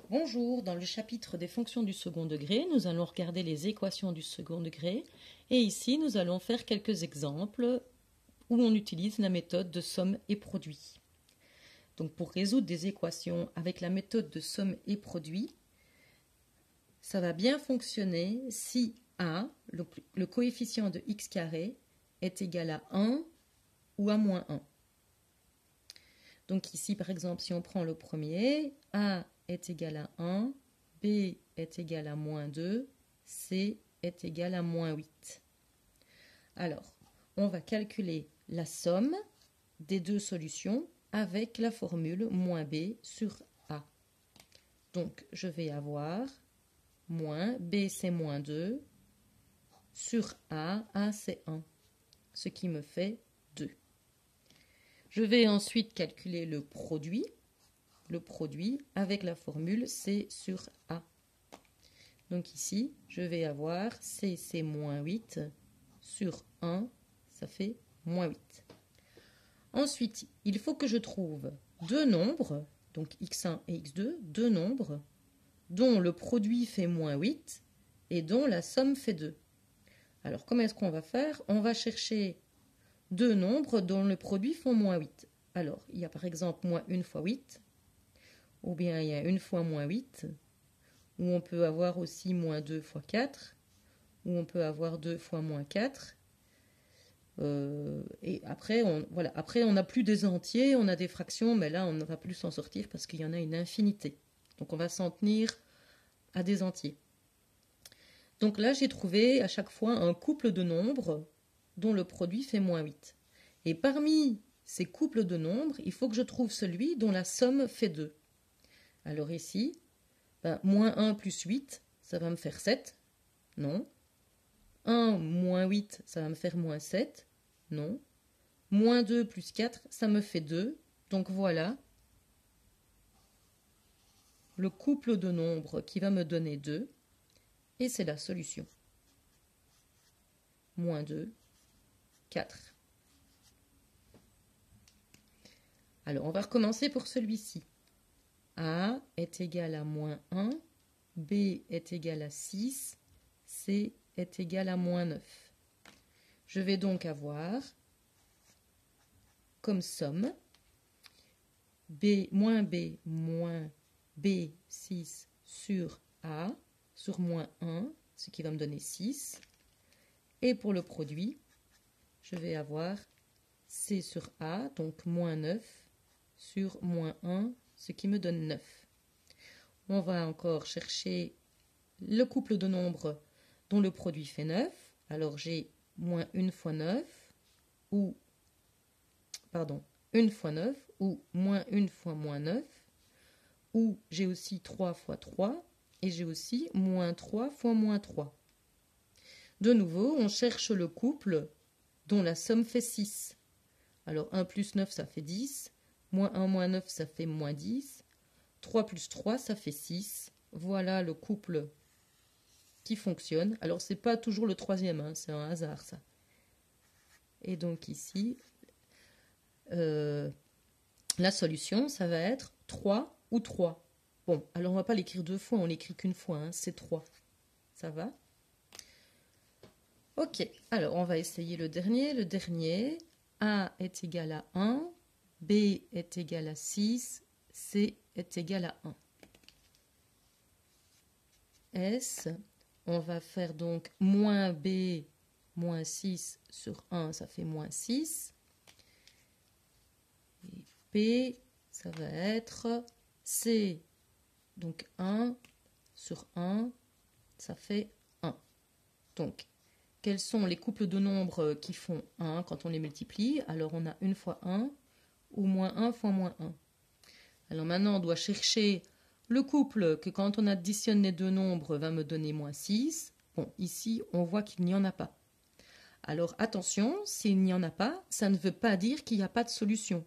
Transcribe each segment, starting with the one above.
Bonjour, dans le chapitre des fonctions du second degré, nous allons regarder les équations du second degré et ici nous allons faire quelques exemples où on utilise la méthode de somme et produit. Donc pour résoudre des équations avec la méthode de somme et produit, ça va bien fonctionner si A, le coefficient de x carré, est égal à 1 ou à moins 1. Donc ici par exemple si on prend le premier, A est égal à 1, B est égal à moins 2, C est égal à moins 8. Alors, on va calculer la somme des deux solutions avec la formule moins B sur A. Donc, je vais avoir moins, B c'est moins 2, sur A c'est 1, ce qui me fait 2. Je vais ensuite calculer le produit avec la formule C sur A. Donc ici, je vais avoir C, c'est moins 8, sur 1, ça fait moins 8. Ensuite, il faut que je trouve deux nombres, donc x1 et x2, deux nombres dont le produit fait moins 8 et dont la somme fait 2. Alors, comment est-ce qu'on va faire? On va chercher deux nombres dont le produit font moins 8. Alors, il y a par exemple moins 1 fois 8, ou bien il y a 1 fois moins 8, ou on peut avoir aussi moins 2 fois 4, ou on peut avoir 2 fois moins 4. Et après, on n'a plus des entiers, on a des fractions, mais là, on ne va plus s'en sortir parce qu'il y en a une infinité. Donc, on va s'en tenir à des entiers. Donc là, j'ai trouvé à chaque fois un couple de nombres dont le produit fait moins 8. Et parmi ces couples de nombres, il faut que je trouve celui dont la somme fait 2. Alors ici, moins 1 plus 8, ça va me faire 7. Non. 1 moins 8, ça va me faire moins 7. Non. Moins 2 plus 4, ça me fait 2. Donc voilà le couple de nombres qui va me donner 2. Et c'est la solution. Moins 2, 4. Alors, on va recommencer pour celui-ci. A est égal à moins 1, B est égal à 6, C est égal à moins 9. Je vais donc avoir comme somme moins B 6 sur A sur moins 1, ce qui va me donner 6. Et pour le produit, je vais avoir C sur A, donc moins 9 sur moins 1, ce qui me donne 9. On va encore chercher le couple de nombres dont le produit fait 9. Alors j'ai moins 1 fois 9, ou, 1 fois 9, ou moins 1 fois moins 9, ou j'ai aussi 3 fois 3, et j'ai aussi moins 3 fois moins 3. De nouveau, on cherche le couple dont la somme fait 6. Alors 1 plus 9, ça fait 10. Moins 1 moins 9, ça fait moins 10. 3 plus 3, ça fait 6. Voilà le couple qui fonctionne. Alors, ce n'est pas toujours le troisième, hein, c'est un hasard, ça. Et donc ici, la solution, ça va être 3 ou 3. Bon, alors on ne va pas l'écrire deux fois, on l'écrit qu'une fois, hein, c'est 3. Ça va? Ok, alors on va essayer le dernier. Le dernier, A est égal à 1, B est égal à 6, C est égal à 1. S, on va faire donc moins B moins 6 sur 1, ça fait moins 6. Et P, ça va être C, donc 1 sur 1, ça fait 1. Donc, quels sont les couples de nombres qui font 1 quand on les multiplie? Alors, on a 1 fois 1 ou moins 1 fois moins 1. Alors maintenant, on doit chercher le couple que quand on additionne les deux nombres va me donner moins 6. Bon, ici, on voit qu'il n'y en a pas. Alors attention, s'il n'y en a pas, ça ne veut pas dire qu'il n'y a pas de solution.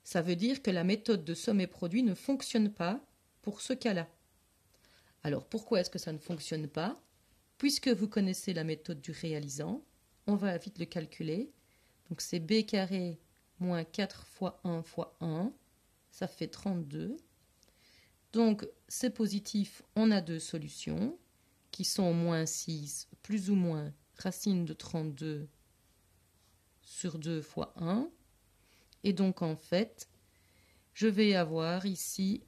Ça veut dire que la méthode de somme et produit ne fonctionne pas pour ce cas-là. Alors pourquoi est-ce que ça ne fonctionne pas? Puisque vous connaissez la méthode du réalisant, on va vite le calculer. Donc c'est b carré moins 4 fois 1 fois 1, ça fait 32. Donc, c'est positif, on a deux solutions qui sont moins 6 plus ou moins racine de 32 sur 2 fois 1. Et donc, en fait, je vais avoir ici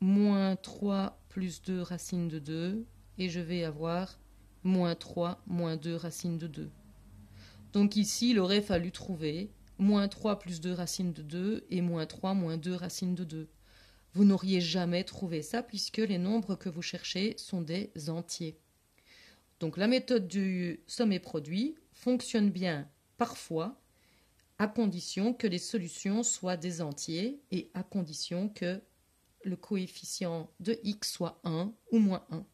moins 3 plus 2 racine de 2 et je vais avoir moins 3 moins 2 racine de 2. Donc ici, il aurait fallu trouver moins 3 plus 2 racine de 2 et moins 3 moins 2 racine de 2. Vous n'auriez jamais trouvé ça puisque les nombres que vous cherchez sont des entiers. Donc la méthode du somme et produit fonctionne bien parfois à condition que les solutions soient des entiers et à condition que le coefficient de x soit 1 ou moins 1.